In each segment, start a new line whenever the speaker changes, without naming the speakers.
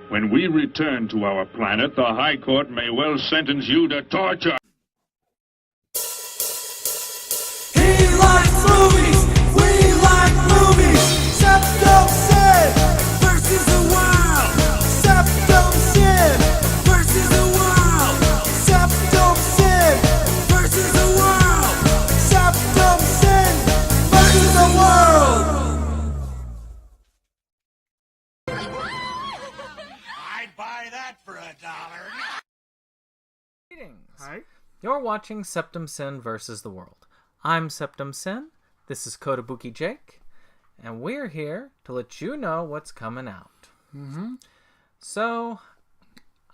When we return to our planet, the High Court may well sentence you to torture.
He likes movies, we like movies. SeptumSin versus the world. SeptumSin versus the world. SeptumSin versus the world. SeptumSin versus the world.
I'd buy that for $1.
Greetings.
Hi.
You're watching SeptumSin versus the world. I'm SeptumSin. This is Kotobuki Jake, and we're here to let you know what's coming out. So,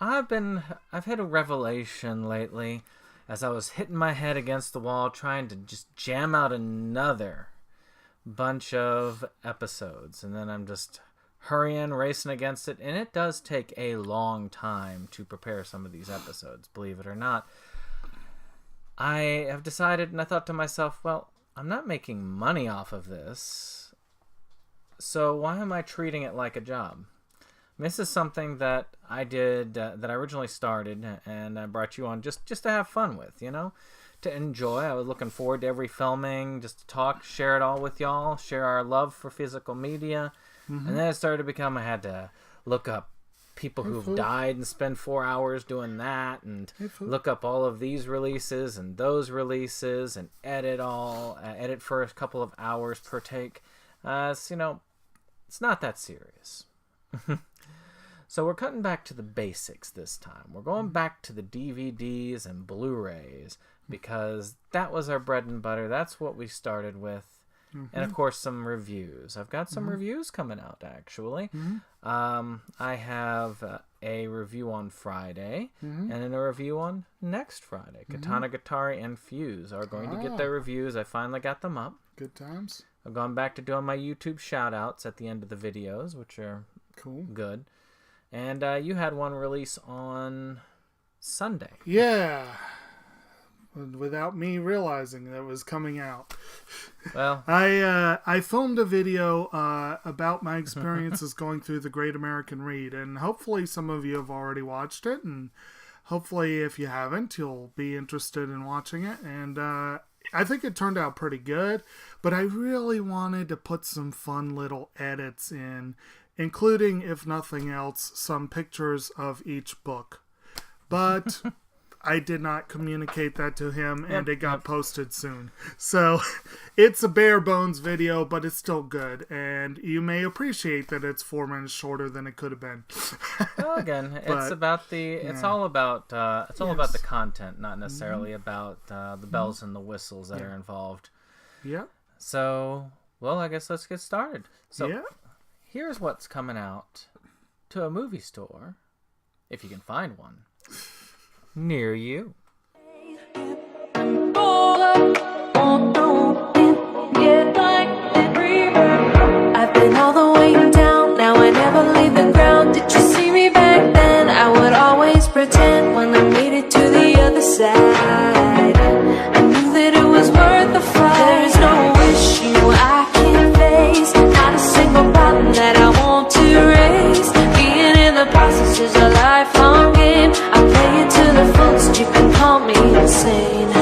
I've had a revelation lately as I was hitting my head against the wall trying to just jam out another bunch of episodes, and then I'm just hurrying, racing against it, and it does take a long time to prepare some of these episodes, believe it or not. I have decided, and I thought to myself, well, I'm not making money off of this, so why am I treating it like a job? This is something that I did, that I originally started, and I brought you on just to have fun with, you know? To enjoy. I was looking forward to every filming, just to talk, share it all with y'all, share our love for physical media. And then it started to become, I had to look up people who've died and spend 4 hours doing that, and look up all of these releases and those releases, and edit for a couple of hours per take. So, you know, it's not that serious. So we're cutting back to the basics this time. We're going back to the DVDs and Blu-rays, because that was our bread and butter. That's what we started with. And, of course, some reviews. I've got some reviews coming out, actually. I have a review on Friday, and then a review on next Friday. Katana Gatari and Fuse are going to get their reviews. I finally got them up.
Good times.
I've gone back to doing my YouTube shout-outs at the end of the videos, which are good. And you had one release on Sunday.
Yeah. Without me realizing that it was coming out.
Well,
I filmed a video about my experiences going through the Great American Read, and hopefully some of you have already watched it, and hopefully if you haven't, you'll be interested in watching it. And I think it turned out pretty good, but I really wanted to put some fun little edits in, including, if nothing else, some pictures of each book. But I did not communicate that to him, and it got posted soon. So it's a bare bones video, but it's still good, and you may appreciate that it's 4 minutes shorter than it could have been.
Well, again, it's about the it's all about about the content, not necessarily about the bells and the whistles that are involved.
Yeah.
So, well, I guess let's get started. So, here's what's coming out to a movie store, if you can find one, near you.
I've been all the way down, now I never leave the ground. Did you see me back then? I would always pretend when I made it to the other side. I knew that it was worth the fight. There's no issue I can't face, not a single problem that I want to raise. Being in the process is a lifelong game. I play it to the fullest, you can call me insane.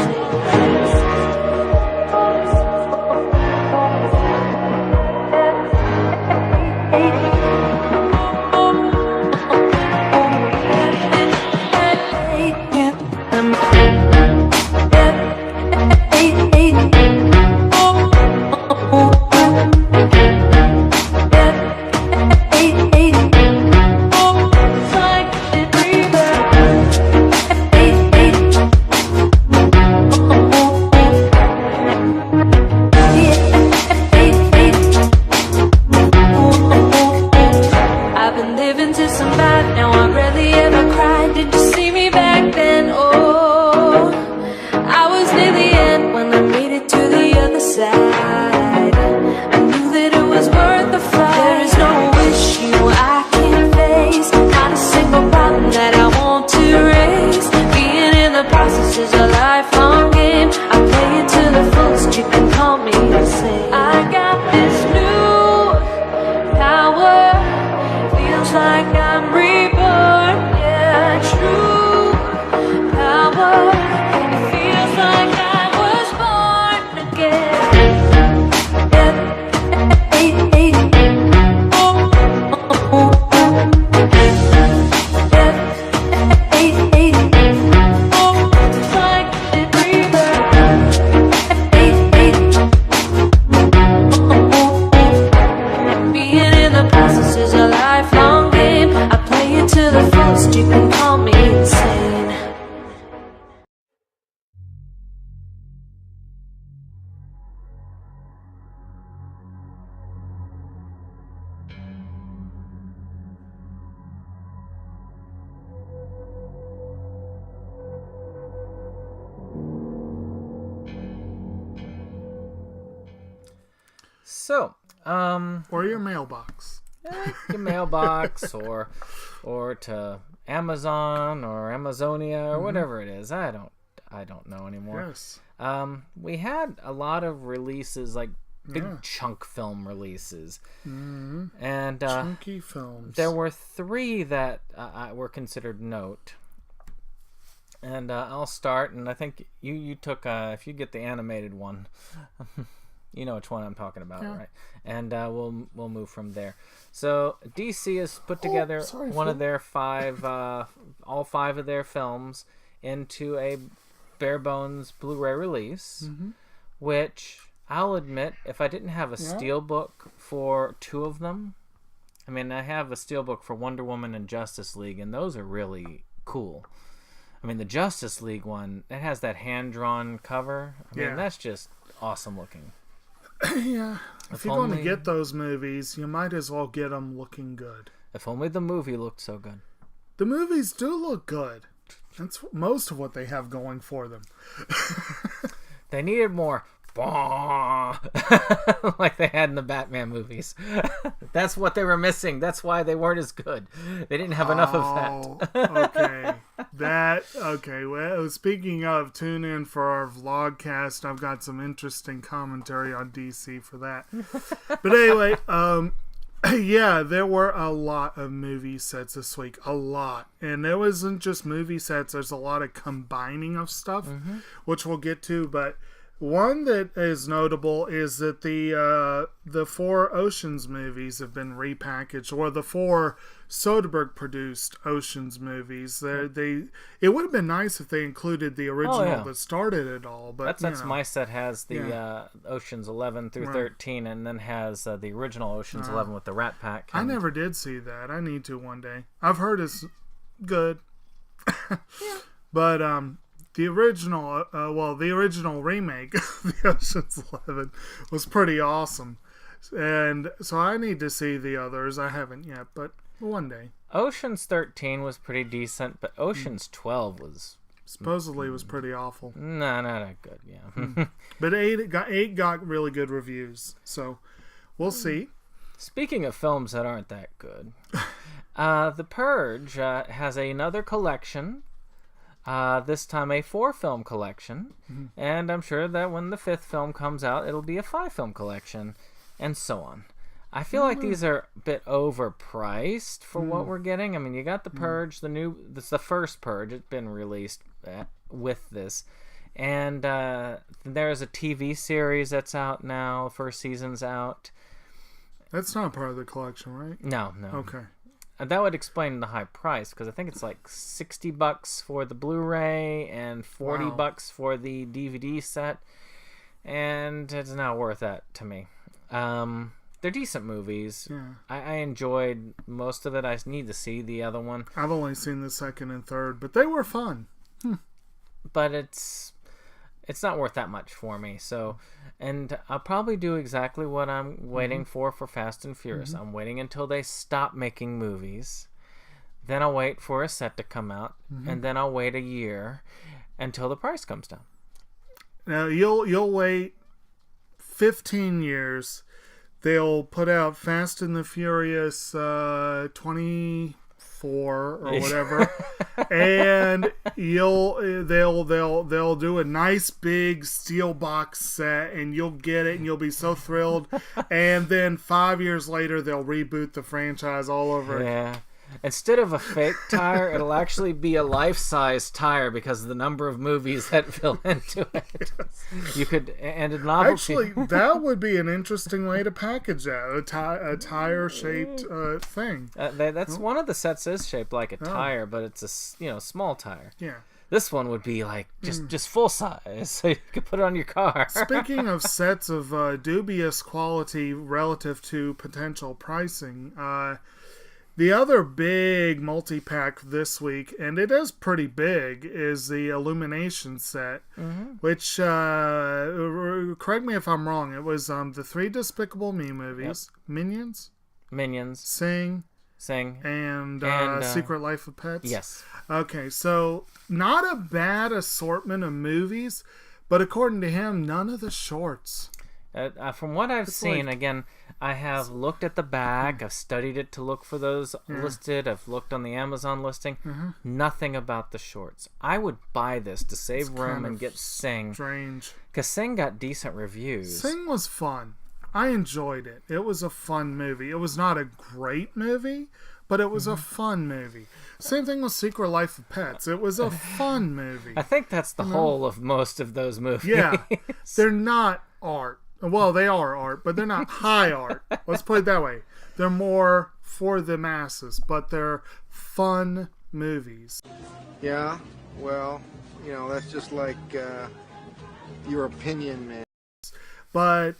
Like I'm I'm reborn. Yeah, true power. It feels like I was born again. Being in the process is a lifelong game. I play it to the fullest. You can call me insane.
So,
Or your mailbox.
your mailbox or to Amazon or Amazonia or whatever it is. I don't know anymore.
Yes.
We had a lot of releases, like big chunk film releases, and
Chunky films.
there were 3 that were considered note. And I'll start, and I think you took if you get the animated one. You know which one I'm talking about, right? And we'll move from there. So DC has put together one of their 5, all 5 of their films into a bare bones Blu-ray release, which I'll admit, if I didn't have a steelbook for 2 of them, I mean, I have a steelbook for Wonder Woman and Justice League, and those are really cool. I mean, the Justice League one, it has that hand-drawn cover. I mean, that's just awesome looking.
Yeah. If you're going to get those movies, you might as well get them looking good.
If only the movie looked so good.
The movies do look good. That's most of what they have going for them.
They needed more like they had in the Batman movies. That's what they were missing. That's why they weren't as good. They didn't have enough of
that. Okay. Well, speaking of, tune in for our vlogcast. I've got some interesting commentary on DC for that. But anyway, there were a lot of movie sets this week. A lot. And there wasn't just movie sets. There's a lot of combining of stuff, which we'll get to. But one that is notable is that the 4 Oceans movies have been repackaged, or the 4 Soderbergh produced Oceans movies. It would have been nice if they included the original that started it all. But
that's my set has the Oceans 11 through 13, and then has the original Oceans 11 with the Rat Pack.
I never did see that. I need to one day. I've heard it's good. But the original, the original remake of the Ocean's 11 was pretty awesome. And so I need to see the others. I haven't yet, but one day.
Ocean's 13 was pretty decent, but Ocean's 12 was...
supposedly was pretty awful.
No, not that good, yeah.
But 8 got really good reviews, so we'll see.
Speaking of films that aren't that good, The Purge has another collection. This time a 4-film collection, and I'm sure that when the 5th film comes out, it'll be a 5-film collection, and so on. I feel like these are a bit overpriced for what we're getting. I mean, you got The Purge, it's the first Purge. It's been released with this, and there's a TV series that's out now. First season's out.
That's not part of the collection, right?
No.
Okay.
That would explain the high price, because I think it's like $60 for the Blu-ray and $40 for the DVD set, and it's not worth that to me. They're decent movies. Yeah. I enjoyed most of it. I need to see the other one.
I've only seen the 2nd and 3rd, but they were fun.
But it's not worth that much for me. So, and I'll probably do exactly what I'm waiting for Fast and Furious. I'm waiting until they stop making movies. Then I'll wait for a set to come out, and then I'll wait a year until the price comes down.
Now you'll wait 15 years. They'll put out Fast and the Furious 24 or whatever, and they'll do a nice big steel box set, and you'll get it, and you'll be so thrilled. And then 5 years later, they'll reboot the franchise all over again.
Instead of a fake tire, it'll actually be a life-size tire because of the number of movies that fill into it. You could, and a novelty.
Actually, that would be an interesting way to package that. A tire-shaped thing.
That's one of the sets is shaped like a tire, but it's a small tire.
Yeah.
This one would be like just full size, so you could put it on your car.
Speaking of sets of dubious quality relative to potential pricing, the other big multi-pack this week, and it is pretty big, is the Illumination set, which, correct me if I'm wrong, it was the 3 Despicable Me movies, Minions, Sing, and Secret Life of Pets.
Yes.
Okay, so not a bad assortment of movies, but according to him, none of the shorts.
From what I've seen, again, I have looked at the back. I've studied it to look for those listed. I've looked on the Amazon listing. Nothing about the shorts. I would buy this to save room and get Sing.
Strange.
Because Sing got decent reviews.
Sing was fun. I enjoyed it. It was a fun movie. It was not a great movie, but it was a fun movie. Same thing with Secret Life of Pets. It was a fun movie.
I think that's the whole of most of those movies.
Yeah. They're not art. Well, they are art, but they're not high art. Let's put it that way. They're more for the masses, but they're fun movies.
Yeah, well, that's just like your opinion, man.
But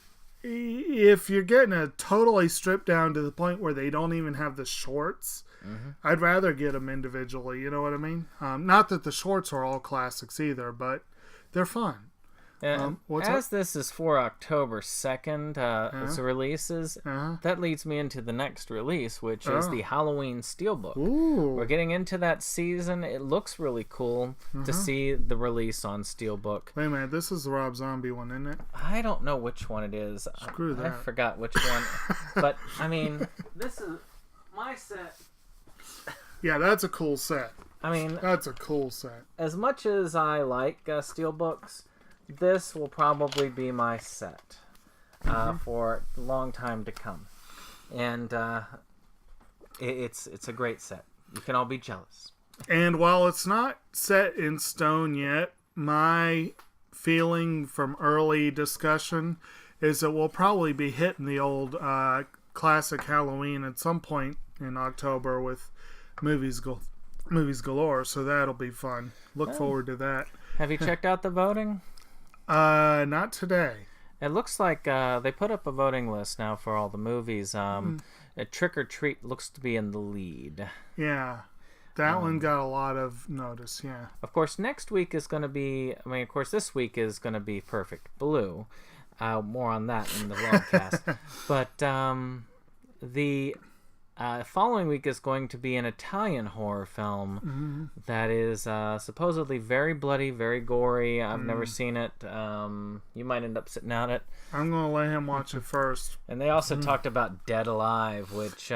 if you're getting a totally stripped down to the point where they don't even have the shorts, I'd rather get them individually, you know what I mean? Not that the shorts are all classics either, but they're fun.
As this is for October 2nd, its releases, that leads me into the next release, which is the Halloween Steelbook.
Ooh.
We're getting into that season. It looks really cool to see the release on Steelbook.
Wait a minute, this is the Rob Zombie one, isn't it?
I don't know which one it is.
Screw that.
I forgot which one. But, I mean, this is my set.
Yeah, that's a cool set.
I mean,
that's a cool set.
As much as I like Steelbooks, this will probably be my set for a long time to come. And it's a great set. You can all be jealous.
And while it's not set in stone yet, my feeling from early discussion is that we'll probably be hitting the old classic Halloween at some point in October with Movies Galore, so that'll be fun. Look forward to that.
Have you checked out the voting?
Not today.
It looks like they put up a voting list now for all the movies. Trick or Treat looks to be in the lead.
Yeah. That one got a lot of notice, yeah.
Of course, next week is going to be... this week is going to be Perfect Blue. More on that in the vlogcast. But the following week is going to be an Italian horror film that is supposedly very bloody, very gory. I've never seen it. You might end up sitting out it.
I'm going to let him watch it first.
And they also talked about Dead Alive, which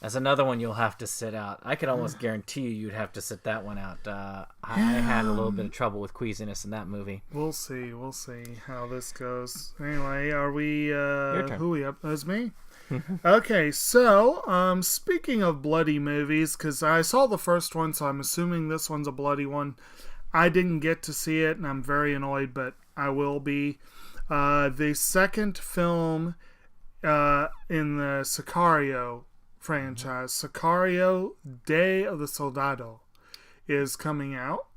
as another one you'll have to sit out. I could almost guarantee you'd have to sit that one out. I had a little bit of trouble with queasiness in that movie.
We'll see how this goes. Anyway, are we...
Your turn.
Who we up? That's me? Okay, so speaking of bloody movies, because I saw the first one, so I'm assuming this one's a bloody one. I didn't get to see it, and I'm very annoyed, but I will be. The second film in the Sicario franchise, Sicario Day of the Soldado, is coming out,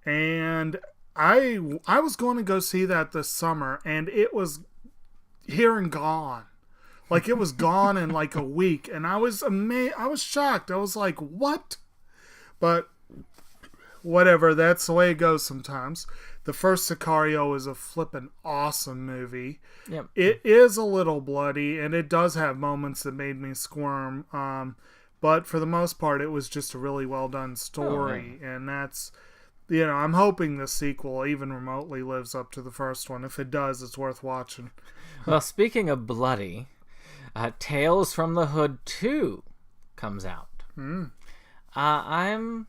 and I was going to go see that this summer, and it was here and gone. Like, it was gone in like a week, and I was amazed. I was shocked. I was like, what? But whatever, that's the way it goes sometimes. The first Sicario is a flippin' awesome movie.
Yep.
It is a little bloody, and it does have moments that made me squirm. But for the most part, it was just a really well done story, and that's... I'm hoping the sequel even remotely lives up to the first one. If it does, it's worth watching.
Well, speaking of bloody... Tales from the Hood 2 comes out. I'm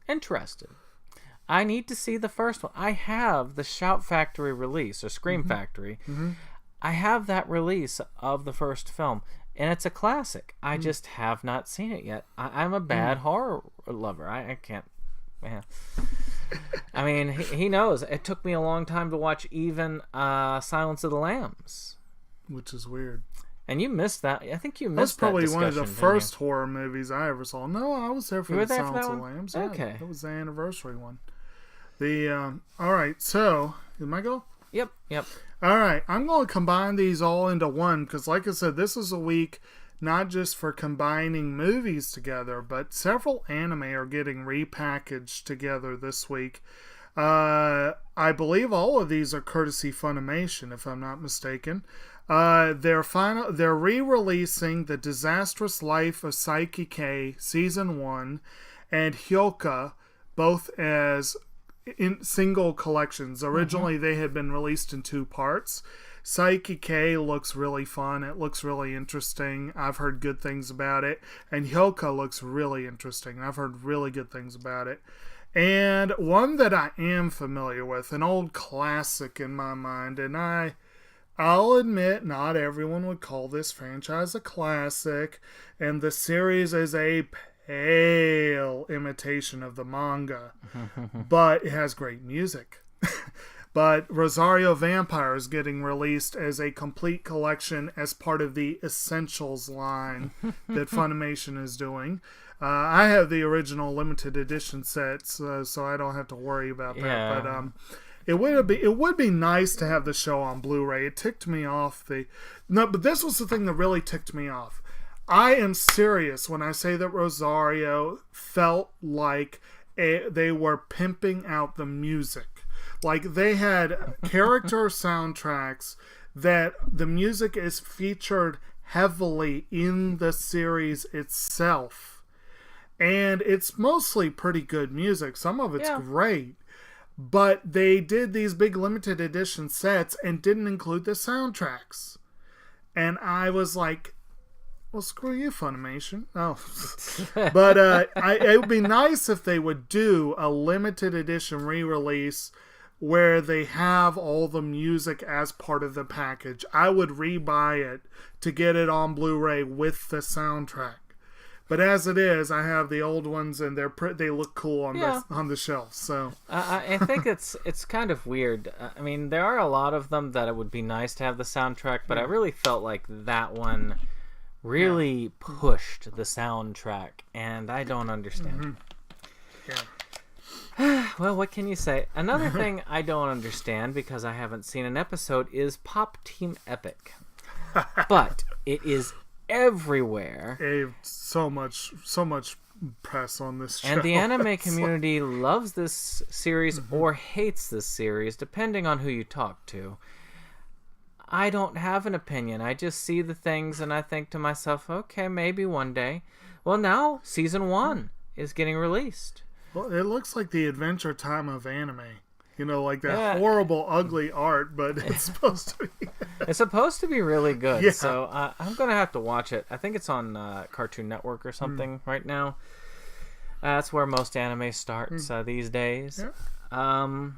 interested. I need to see the first one. I have the Shout Factory release, or Scream Factory. I have that release of the first film, and it's a classic. I just have not seen it yet. I'm a bad horror lover. I can't. Man. I mean, he knows. It took me a long time to watch even Silence of the Lambs,
which is weird.
And you missed that. I think you
That's
missed
probably
that
one of the
discussion,
first horror movies I ever saw. No, I was there for
You were
the
there for
Silence
that
of the
one?
Lambs.
Okay.
It was the anniversary one. All right, so, am I go?
Yep.
All right, I'm going to combine these all into one because, like I said, this is a week not just for combining movies together, but several anime are getting repackaged together this week. I believe all of these are courtesy Funimation, if I'm not mistaken. They're re-releasing The Disastrous Life of Saiki K Season 1 and Hyoka, both as in single collections. Originally, they had been released in 2 parts. Saiki K looks really fun. It looks really interesting. I've heard good things about it. And Hyoka looks really interesting. I've heard really good things about it. And one that I am familiar with, an old classic in my mind, and I'll admit not everyone would call this franchise a classic, and the series is a pale imitation of the manga, but it has great music. But Rosario Vampire is getting released as a complete collection as part of the Essentials line that Funimation is doing. I have the original limited edition sets, so I don't have to worry about that.
Yeah.
But it would be nice to have the show on Blu-ray. It ticked me off. But this was the thing that really ticked me off. I am serious when I say that Rosario felt like they were pimping out the music. Like they had character soundtracks that the music is featured heavily in the series itself. And it's mostly pretty good music. Some of it's great. But they did these big limited edition sets and didn't include the soundtracks. And I was like, well, screw you, Funimation. Oh. But it would be nice if they would do a limited edition re-release where they have all the music as part of the package. I would rebuy it to get it on Blu-ray with the soundtrack. But as it is, I have the old ones, and they look cool on the shelf. So
I think it's kind of weird. I mean, there are a lot of them that it would be nice to have the soundtrack, but I really felt like that one really pushed the soundtrack, and I don't understand. Well, what can you say? Another thing I don't understand, because I haven't seen an episode, is Pop Team Epic. But it is everywhere.
So much press on this show.
And the anime community loves this series or hates this series, depending on who you talk to. I don't have an opinion. I just see the things and I think to myself, okay, maybe one day. Well, now Season 1 is getting released.
Well, it looks like the Adventure Time of anime. You know, like that horrible, ugly art, but it's supposed to be...
It's supposed to be really good,
Yeah.
so I'm going to have to watch it. I think it's on Cartoon Network or something right now. That's where most anime starts these days.
Yeah.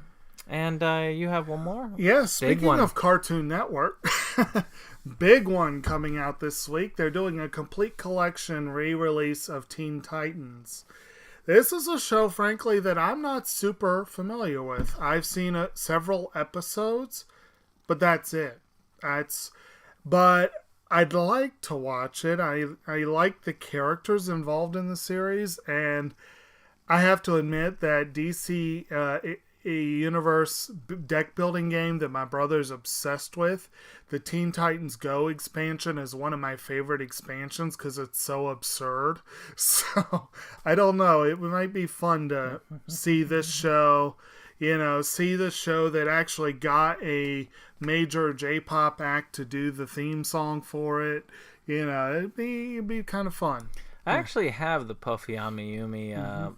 And you have one more?
Yeah, speaking of Cartoon Network, big one coming out this week. They're doing a complete collection re-release of Teen Titans. This is a show, frankly, that I'm not super familiar with. I've seen several episodes, but that's it. But I'd like to watch it. I like the characters involved in the series, and I have to admit that DC Universe deck building game that my brother's obsessed with, the Teen Titans Go expansion, is one of my favorite expansions because it's so absurd. So I don't know, it might be fun to see this show, see the show that actually got a major J-pop act to do the theme song for it. It'd be kind of fun.
I actually have the Puffy Amiyumi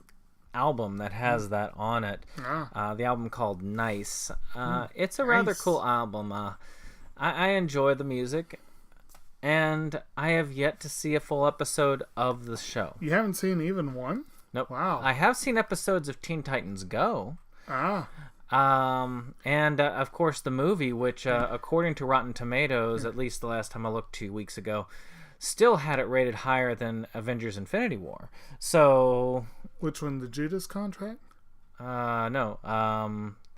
album that has that on it. The album called Nice. It's a rather cool album. I enjoy the music, and I have yet to see a full episode of the show.
You haven't seen even one?
Nope.
Wow.
I have seen episodes of Teen Titans Go. And of course the movie, which according to Rotten Tomatoes, at least the last time I looked 2 weeks ago, still had it rated higher than Avengers Infinity War. So...
Which one, the Judas Contract?
No.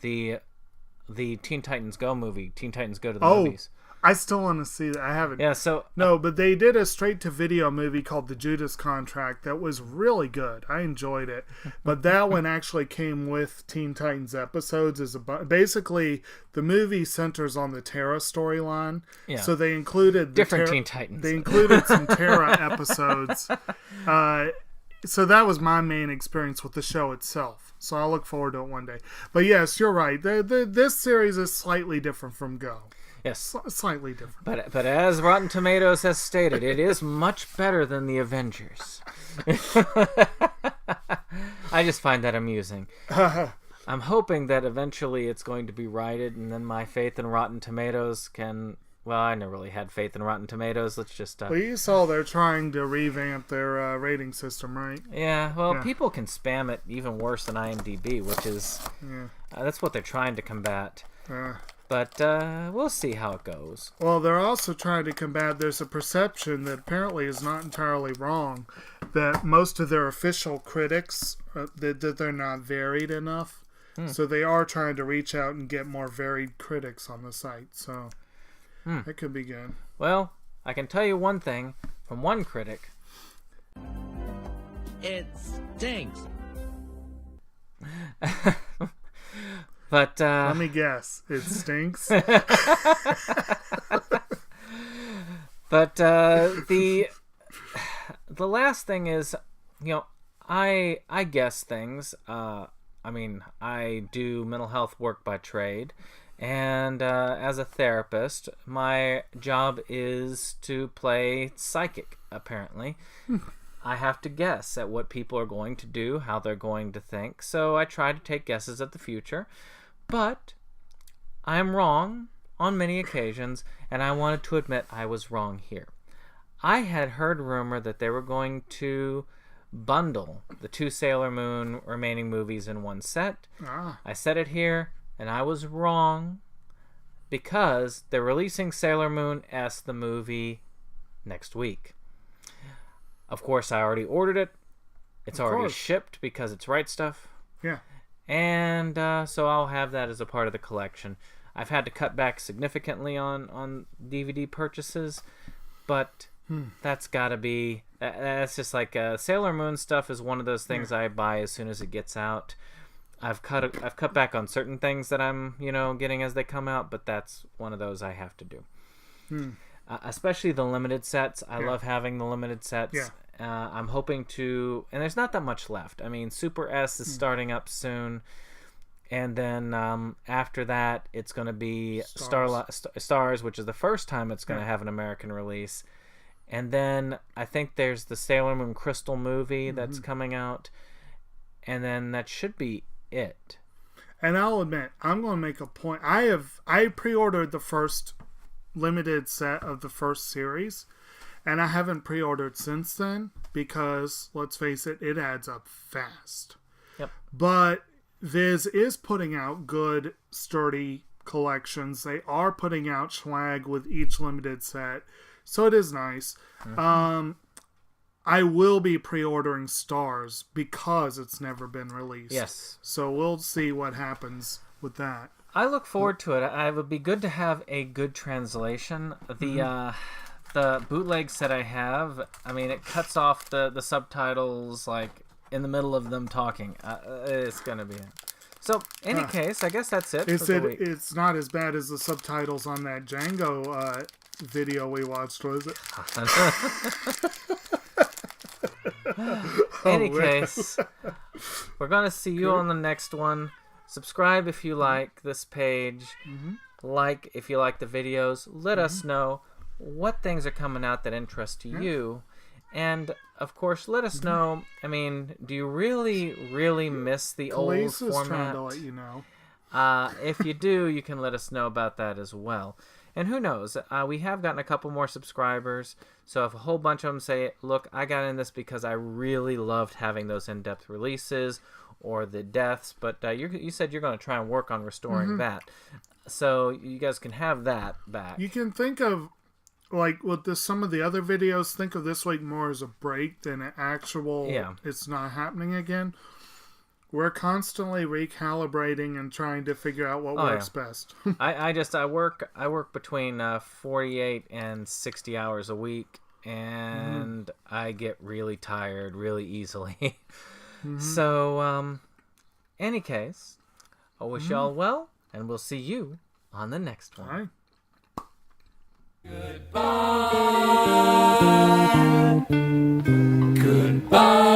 The Teen Titans Go movie. Teen Titans Go to the movies.
I still want to see that. I haven't.
Yeah, so...
No, but they did a straight-to-video movie called The Judas Contract that was really good. I enjoyed it. But that one actually came with Teen Titans episodes. Basically, the movie centers on the Terra storyline.
Yeah.
So they included...
Different Teen Titans.
They included some Terra episodes. So that was my main experience with the show itself. So I'll look forward to it one day. But yes, you're right. This series is slightly different from Go.
Yes.
Slightly different.
But as Rotten Tomatoes has stated, it is much better than the Avengers. I just find that amusing. I'm hoping that eventually it's going to be righted, and then my faith in Rotten Tomatoes can... Well, I never really had faith in Rotten Tomatoes. Let's just...
Well, you saw they're trying to revamp their rating system, right?
Yeah, well, people can spam it even worse than IMDb, which is... that's what they're trying to combat. But we'll see how it goes.
Well, they're also trying to combat... There's a perception that apparently is not entirely wrong, that most of their official critics, that they're not varied enough. So they are trying to reach out and get more varied critics on the site, so... That could be good.
Well, I can tell you one thing from one critic.
It stinks.
But
let me guess. It stinks.
But the last thing is, I guess things. I mean, I do mental health work by trade. And as a therapist, my job is to play psychic, apparently. I have to guess at what people are going to do, how they're going to think. So I try to take guesses at the future. But I am wrong on many occasions, and I wanted to admit I was wrong here. I had heard rumor that they were going to bundle the 2 Sailor Moon remaining movies in one set. I said it here. And I was wrong, because they're releasing Sailor Moon S, the movie, next week. Of course, I already ordered it. It's already shipped because it's Right Stuff.
Yeah.
And so I'll have that as a part of the collection. I've had to cut back significantly on DVD purchases, but that's got to be... That's just like Sailor Moon stuff is one of those things I buy as soon as it gets out. I've cut back on certain things that I'm, getting as they come out, but that's one of those I have to do. Especially the limited sets. I love having the limited sets.
Yeah.
I'm hoping to, and there's not that much left. I mean, Super S is starting up soon, and then after that, it's going to be Stars, which is the first time it's going to have an American release. And then I think there's the Sailor Moon Crystal movie that's coming out, and then that should be it.
And I'll admit, I'm going to make a point. I pre-ordered the first limited set of the first series, and I haven't pre-ordered since then because, let's face it, it adds up fast.
Yep.
But Viz is putting out good, sturdy collections. They are putting out swag with each limited set, so it is nice. I will be pre-ordering Stars because it's never been released.
Yes.
So we'll see what happens with that.
I look forward to it. It would be good to have a good translation. The bootleg set I have, I mean, it cuts off the subtitles like in the middle of them talking. It's gonna be. So, any case, I guess that's it.
It's not as bad as the subtitles on that Django video we watched, was it?
Any case, we're going to see you on the next one. Subscribe if you like this page. Like if you like the videos. Let us know what things are coming out that interest you. And, of course, let us know, I mean, do you really, really miss the old format?
Trying to let you know.
If you do, you can let us know about that as well. And who knows, we have gotten a couple more subscribers, so if a whole bunch of them say, look, I got in this because I really loved having those in-depth releases or the deaths, but you said you're going to try and work on restoring that. So you guys can have that back.
You can think of like with some of the other videos, think of this week more as a break than an actual, it's not happening again. We're constantly recalibrating and trying to figure out what works best.
I work between 48 and 60 hours a week, and I get really tired really easily. So, any case, I wish y'all well, and we'll see you on the next one.
All right.
Goodbye.